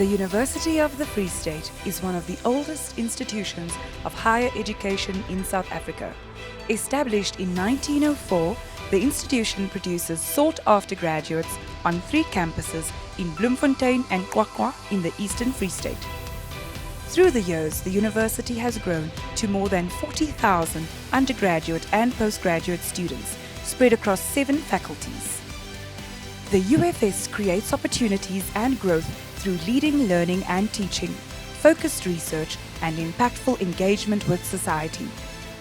The University of the Free State is one of the oldest institutions of higher education in South Africa. Established in 1904, the institution produces sought-after graduates on 3 campuses in Bloemfontein and Qwaqwa in the Eastern Free State. Through the years, the university has grown to more than 40,000 undergraduate and postgraduate students spread across 7 faculties. The UFS creates opportunities and growth through leading learning and teaching, focused research and impactful engagement with society.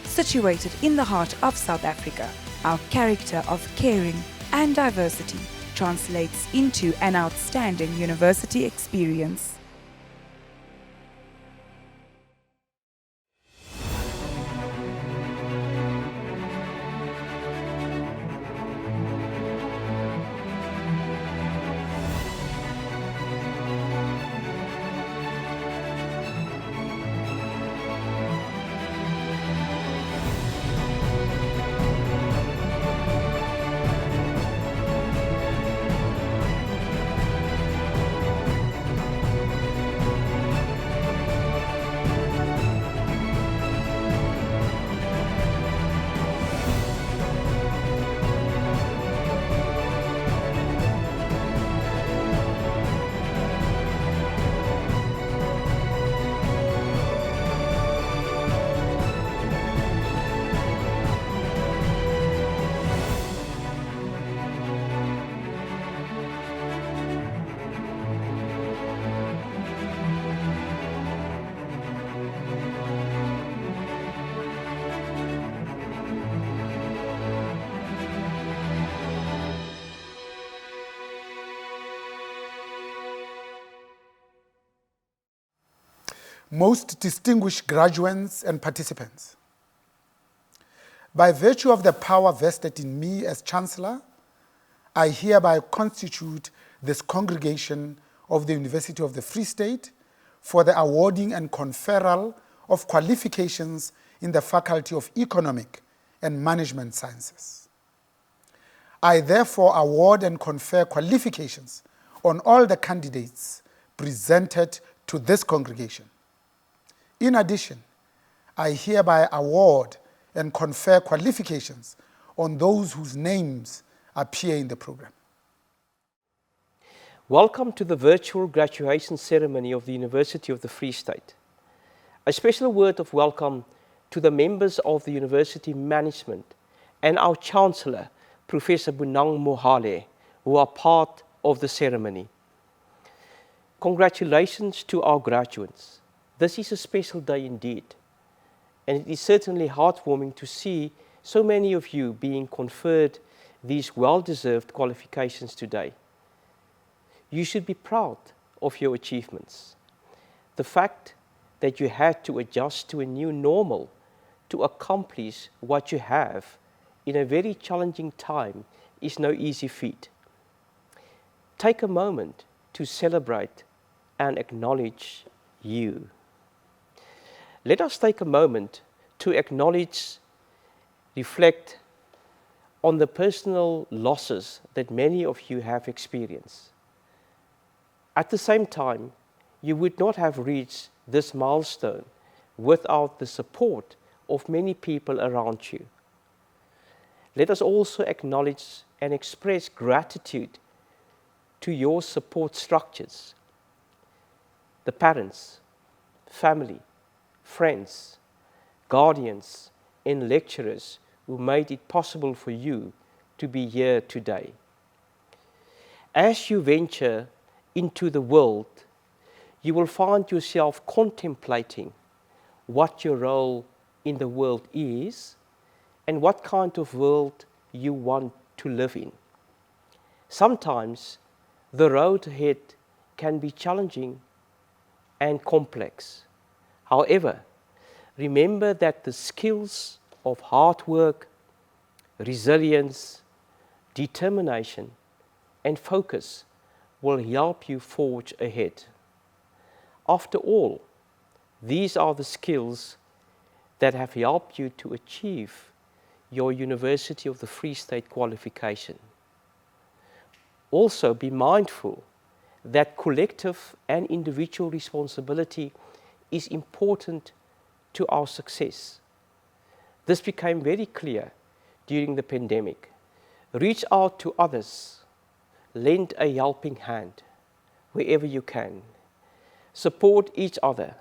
Situated in the heart of South Africa, our character of caring and diversity translates into an outstanding university experience. Most distinguished graduates and participants, by virtue of the power vested in me as Chancellor, I hereby constitute this congregation of the University of the Free State for the awarding and conferral of qualifications in the Faculty of Economic and Management Sciences. I therefore award and confer qualifications on all the candidates presented to this congregation. In addition, I hereby award and confer qualifications on those whose names appear in the program. Welcome to the virtual graduation ceremony of the University of the Free State. A special word of welcome to the members of the university management and our Chancellor, Professor Bonang Mohale, who are part of the ceremony. Congratulations to our graduates. This is a special day indeed, and it is certainly heartwarming to see so many of you being conferred these well-deserved qualifications today. You should be proud of your achievements. The fact that you had to adjust to a new normal to accomplish what you have in a very challenging time is no easy feat. Take a moment to celebrate and acknowledge you. Let us take a moment to acknowledge, reflect on the personal losses that many of you have experienced. At the same time, you would not have reached this milestone without the support of many people around you. Let us also acknowledge and express gratitude to your support structures, the parents, family, friends, guardians, and lecturers who made it possible for you to be here today. As you venture into the world, you will find yourself contemplating what your role in the world is and what kind of world you want to live in. Sometimes the road ahead can be challenging and complex. However, remember that the skills of hard work, resilience, determination, and focus will help you forge ahead. After all, these are the skills that have helped you to achieve your University of the Free State qualification. Also be mindful that collective and individual responsibility is important to our success. This became very clear during the pandemic. Reach out to others, lend a helping hand wherever you can. Support each other,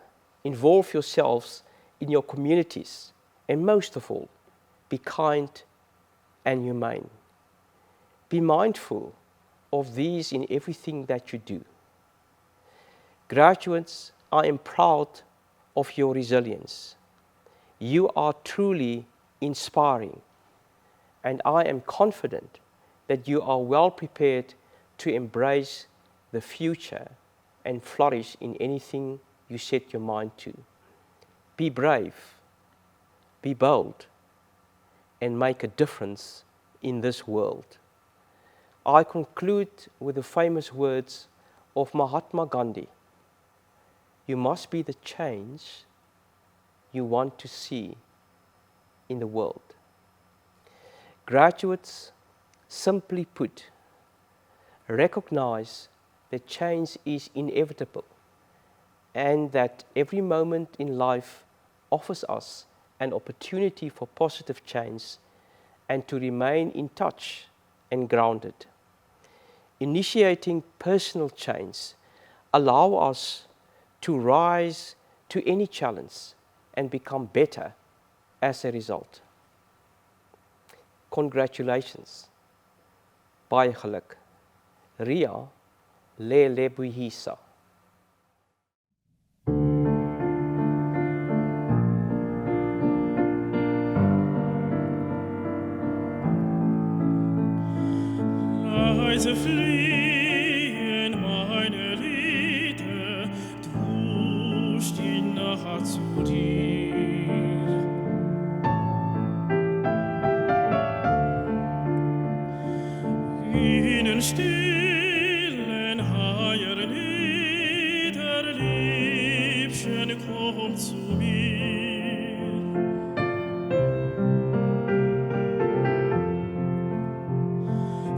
involve yourselves in your communities, and most of all, be kind and humane. Be mindful of these in everything that you do. Graduates, I am proud of your resilience. You are truly inspiring, and I am confident that you are well prepared to embrace the future and flourish in anything you set your mind to. Be brave, be bold, and make a difference in this world. I conclude with the famous words of Mahatma Gandhi. You must be the change you want to see in the world. Graduates, simply put, recognize that change is inevitable and that every moment in life offers us an opportunity for positive change and to remain in touch and grounded. Initiating personal change allow us to rise to any challenge and become better as a result. Congratulations. Baie geluk. Ria lebohisa. Leise fliehen meine Lieder durch die Nacht zu dir. In stillen Heierlieder, Liebchen, komm zu mir.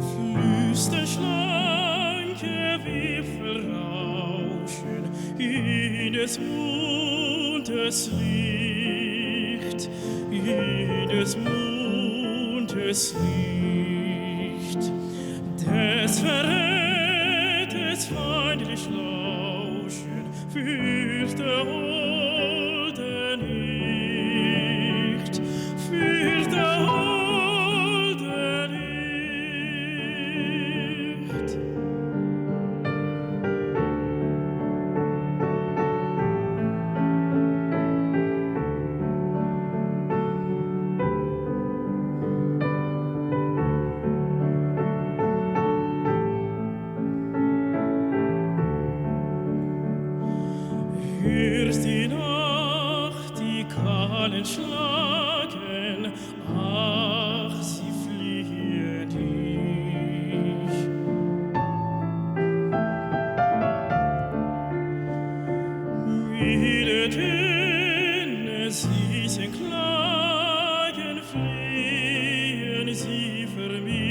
Flüsterschlanke Wipfel rauschen in des Mondes Licht, in des Mondes Licht. Des Verräters feindlich lauschen für der Holde nicht, für der Holde nicht. Hörst die Nacht, die Kahlen schlagen, ach, sie fliehen dich. Wieder Töne, sie sind Klagen, fliehen sie für mich.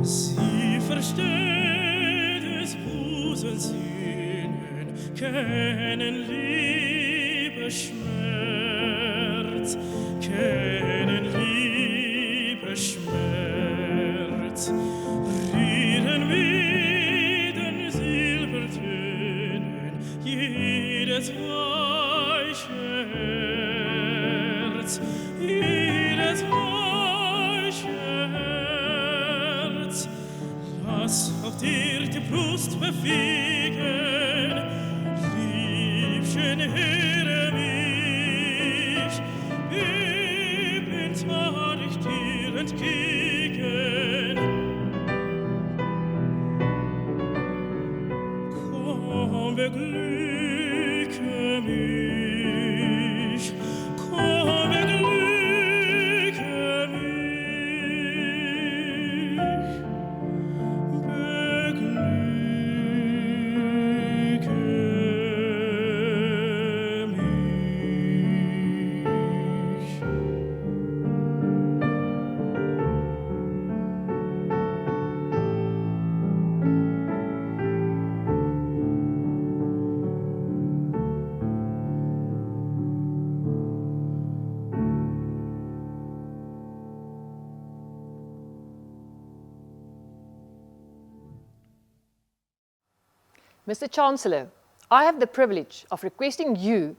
Sie versteht des Busens Sehnen, kennen Liebesschmerz, kennen Liebesschmerz. Rühren mit den Silbertönen jedes weiche Herz, jedes weiche Herz. Lass auf dir die Brust bewegen, Liebchen, höre mich, ich bin zwar ich dir entgegen. Komm, beglücke mich, komm, beglücke mich. Beglücke mich. Mr. Chancellor, I have the privilege of requesting you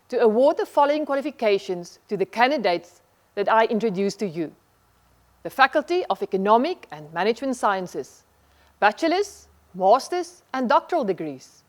to award the following qualifications to the candidates that I introduce to you. The Faculty of Economic and Management Sciences, bachelor's, master's, and doctoral degrees.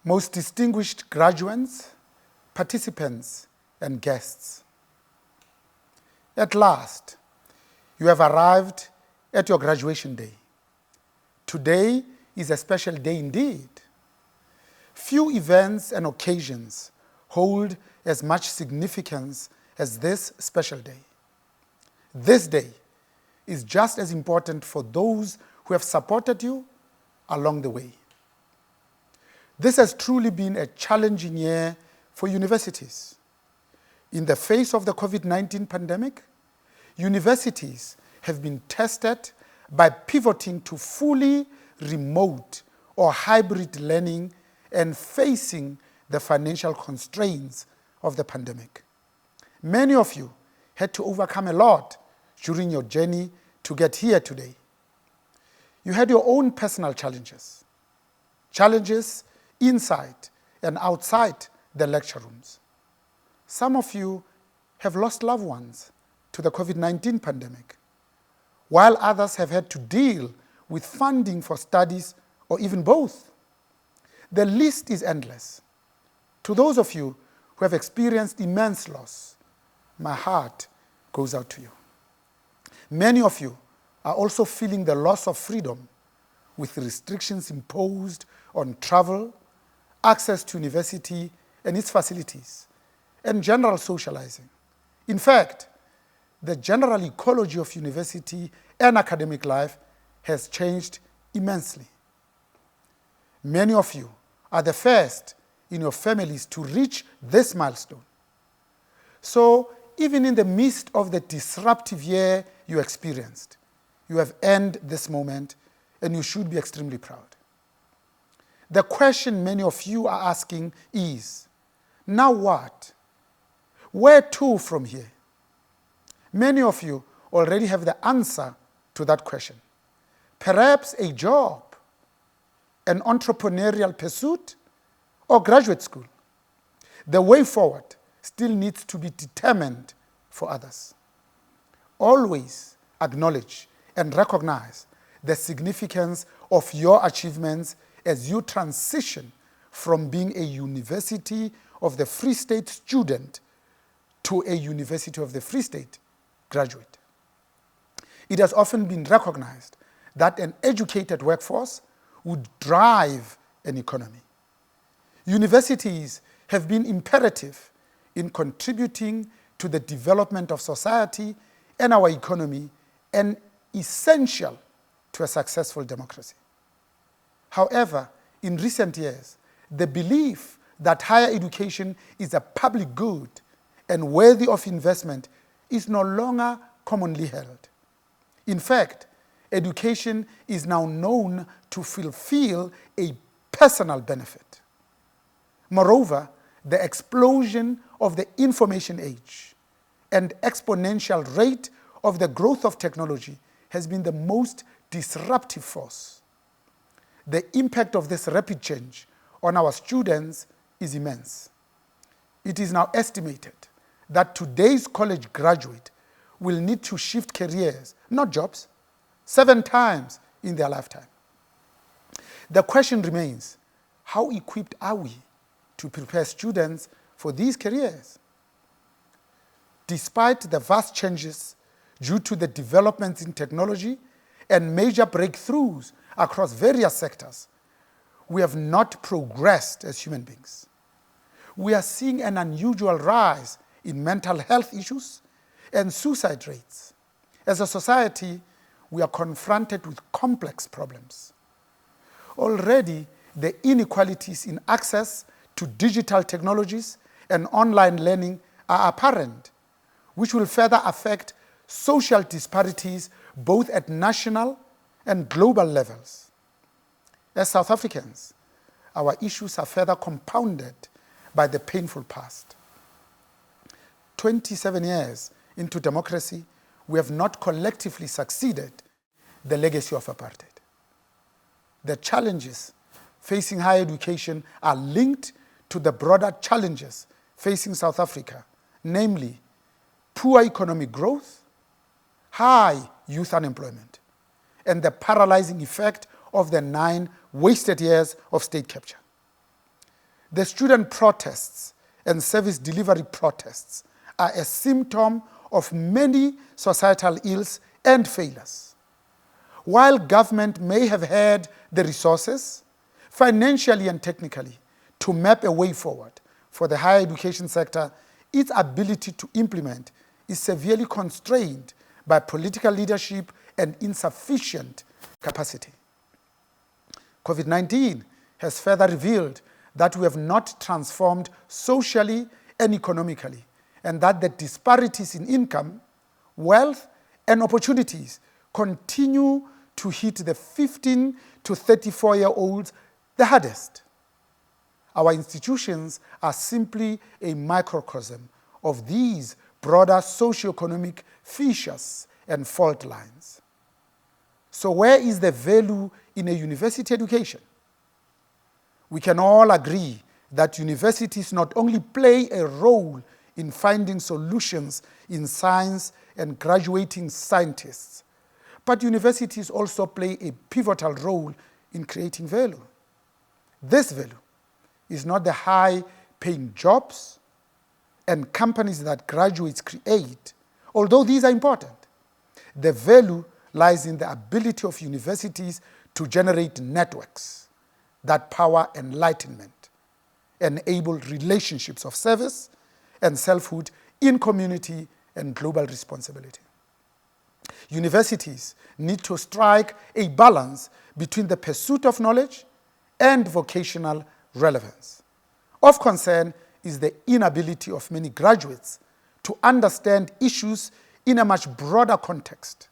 most distinguished graduates, participants, and guests. At last, you have arrived at your graduation day. Today is a special day indeed. Few events and occasions hold as much significance as this special day. This day is just as important for those who have supported you along the way. This has truly been a challenging year for universities. In the face of the COVID-19 pandemic, universities have been tested by pivoting to fully remote or hybrid learning and facing the financial constraints of the pandemic. Many of you had to overcome a lot during your journey to get here today. You had your own personal challenges inside and outside the lecture rooms. Some of you have lost loved ones to the COVID-19 pandemic, while others have had to deal with funding for studies or even both. The list is endless. To those of you who have experienced immense loss, my heart goes out to you. Many of you are also feeling the loss of freedom with restrictions imposed on travel, access to university and its facilities, and general socializing. In fact, the general ecology of university and academic life has changed immensely. Many of you are the first in your families to reach this milestone. So, even in the midst of the disruptive year you experienced, you have earned this moment and you should be extremely proud. The question many of you are asking is, now what? Where to from here? Many of you already have the answer to that question. Perhaps a job, an entrepreneurial pursuit, or graduate school. The way forward still needs to be determined for others. Always acknowledge and recognize the significance of your achievements as you transition from being a University of the Free State student to a University of the Free State graduate. It has often been recognized that an educated workforce would drive an economy. Universities have been imperative in contributing to the development of society and our economy and essential to a successful democracy. However, in recent years, the belief that higher education is a public good and worthy of investment is no longer commonly held. In fact, education is now known to fulfill a personal benefit. Moreover, the explosion of the information age and exponential rate of the growth of technology has been the most disruptive force. The impact of this rapid change on our students is immense. It is now estimated that today's college graduate will need to shift careers, not jobs, 7 times in their lifetime. The question remains, how equipped are we to prepare students for these careers? Despite the vast changes due to the developments in technology and major breakthroughs across various sectors, we have not progressed as human beings. We are seeing an unusual rise in mental health issues and suicide rates. As a society, we are confronted with complex problems. Already, the inequalities in access to digital technologies and online learning are apparent, which will further affect social disparities both at national and global levels. As South Africans, our issues are further compounded by the painful past. 27 years into democracy, we have not collectively succeeded the legacy of apartheid. The challenges facing higher education are linked to the broader challenges facing South Africa, namely poor economic growth, high youth unemployment, and the paralyzing effect of the 9 wasted years of state capture. The student protests and service delivery protests are a symptom of many societal ills and failures. While government may have had the resources, financially and technically, to map a way forward for the higher education sector, its ability to implement is severely constrained by political leadership and insufficient capacity. COVID-19 has further revealed that we have not transformed socially and economically, and that the disparities in income, wealth, and opportunities continue to hit the 15 to 34-year-olds the hardest. Our institutions are simply a microcosm of these broader socioeconomic fissures and fault lines. So where is the value in a university education? We can all agree that universities not only play a role in finding solutions in science and graduating scientists, but universities also play a pivotal role in creating value. This value is not the high-paying jobs and companies that graduates create, although these are important. The value lies in the ability of universities to generate networks that power enlightenment, enable relationships of service and selfhood in community and global responsibility. Universities need to strike a balance between the pursuit of knowledge and vocational relevance. Of concern is the inability of many graduates to understand issues in a much broader context.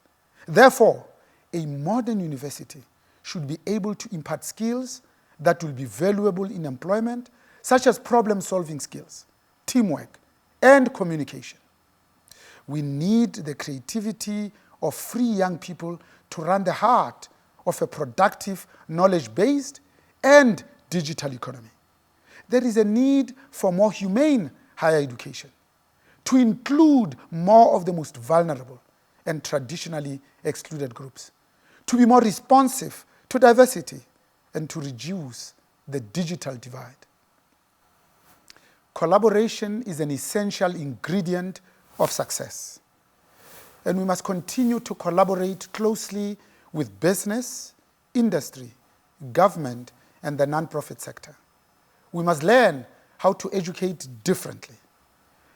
Therefore, a modern university should be able to impart skills that will be valuable in employment, such as problem-solving skills, teamwork, and communication. We need the creativity of free young people to run the heart of a productive, knowledge-based, and digital economy. There is a need for more humane higher education, to include more of the most vulnerable and traditionally excluded groups, to be more responsive to diversity, and to reduce the digital divide. Collaboration is an essential ingredient of success, and we must continue to collaborate closely with business, industry, government, and the non-profit sector. We must learn how to educate differently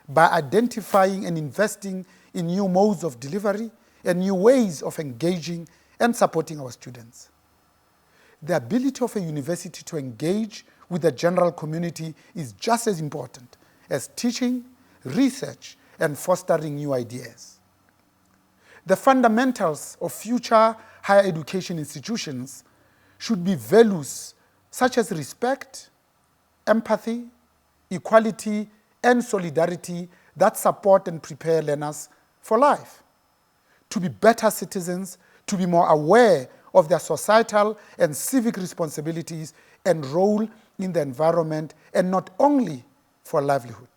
by identifying and investing in new modes of delivery and new ways of engaging and supporting our students. The ability of a university to engage with the general community is just as important as teaching, research, and fostering new ideas. The fundamentals of future higher education institutions should be values such as respect, empathy, equality, and solidarity that support and prepare learners for life, to be better citizens, to be more aware of their societal and civic responsibilities and role in the environment, and not only for livelihood.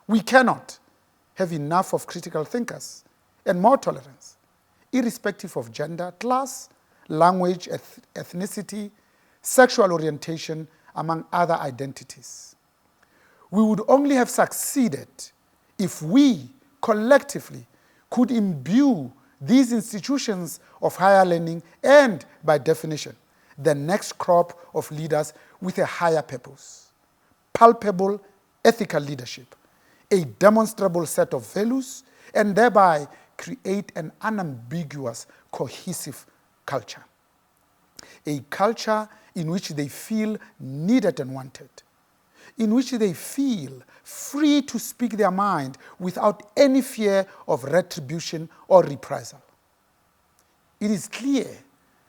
We cannot have enough of critical thinkers and more tolerance, irrespective of gender, class, language, ethnicity, sexual orientation, among other identities. We would only have succeeded if we collectively could imbue these institutions of higher learning and, by definition, the next crop of leaders with a higher purpose, palpable ethical leadership, a demonstrable set of values, and thereby create an unambiguous, cohesive culture. A culture in which they feel needed and wanted, in which they feel free to speak their mind without any fear of retribution or reprisal. It is clear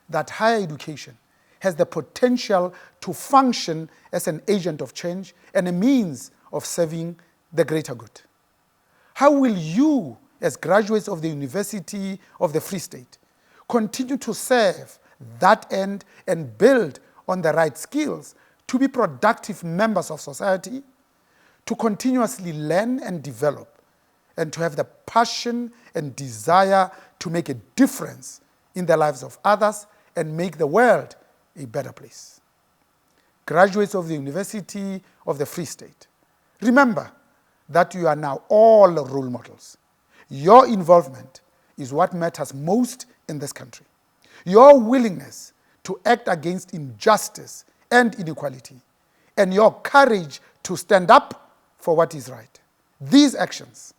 that higher education has the potential to function as an agent of change and a means of serving the greater good. How will you, as graduates of the University of the Free State, continue to serve that end and build on the right skills to be productive members of society, to continuously learn and develop, and to have the passion and desire to make a difference in the lives of others and make the world a better place? graduates of the University of the Free State, remember that you are now all role models. Your involvement is what matters most in this country. Your willingness to act against injustice and inequality, and your courage to stand up for what is right. These actions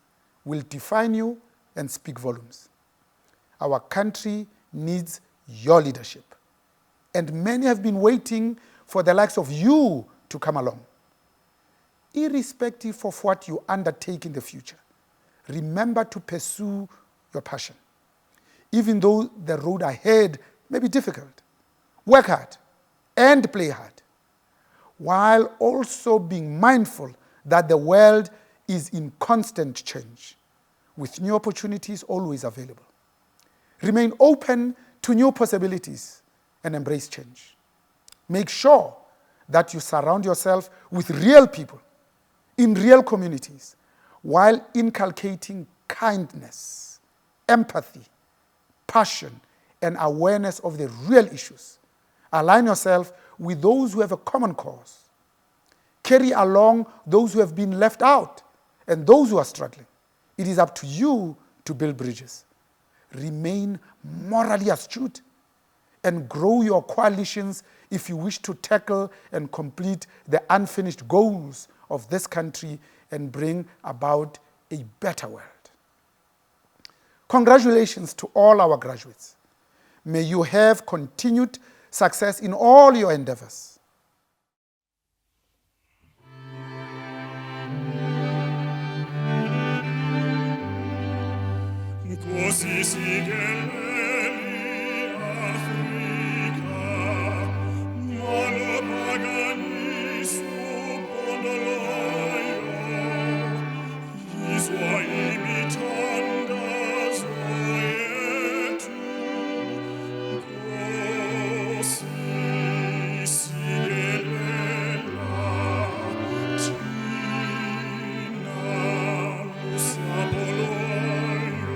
will define you and speak volumes. Our country needs your leadership, and many have been waiting for the likes of you to come along. Irrespective of what you undertake in the future, remember to pursue your passion. Even though the road ahead may be difficult, work hard and play hard, while also being mindful that the world is in constant change, with new opportunities always available. Remain open to new possibilities and embrace change. Make sure that you surround yourself with real people in real communities while inculcating kindness, empathy, passion, and awareness of the real issues. Align yourself with those who have a common cause. Carry along those who have been left out and those who are struggling. It is up to you to build bridges. Remain morally astute and grow your coalitions if you wish to tackle and complete the unfinished goals of this country and bring about a better world. Congratulations to all our graduates. May you have continued success in all your endeavors. Così si geleli Africa, mono pagani su pondoloio, i suoi imitanda soietu, così si gelela Tina lusa poloio.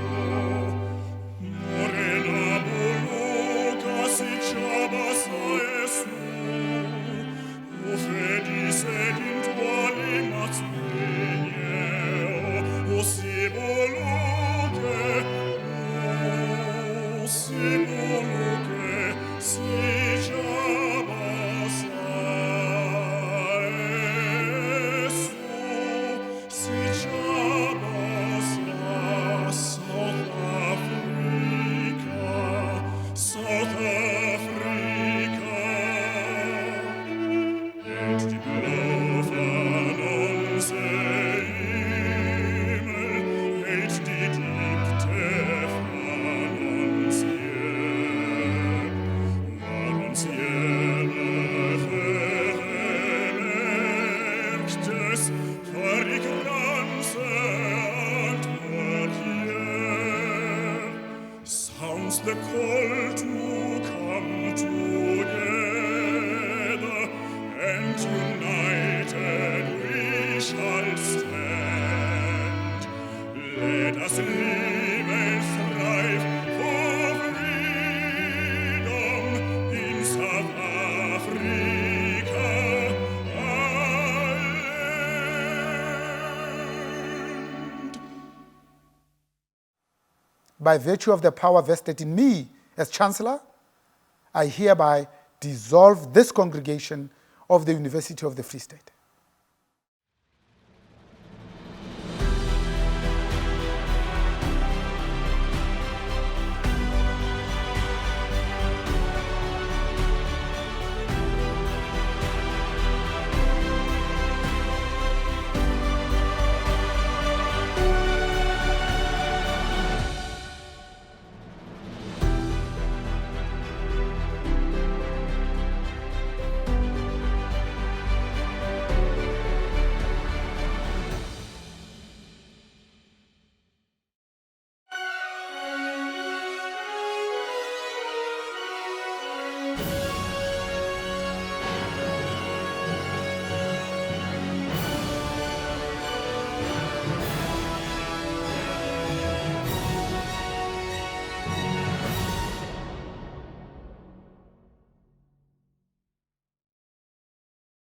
Morena boloka si ciabasa esu, o fedis ed intuali mazmeneo, o si boloke, si ciabasa esu, si ciabasa South Africa, South Africa, et die Blauen uns Himmel, et die Dikte von uns hier, vermerktes, für die Grenze antwort hier. Sounds the call to come together, and united we shall stand. Let us live and thrive for freedom in South Africa, our land. By virtue of the power vested in me as Chancellor, I hereby dissolve this congregation of the University of the Free State.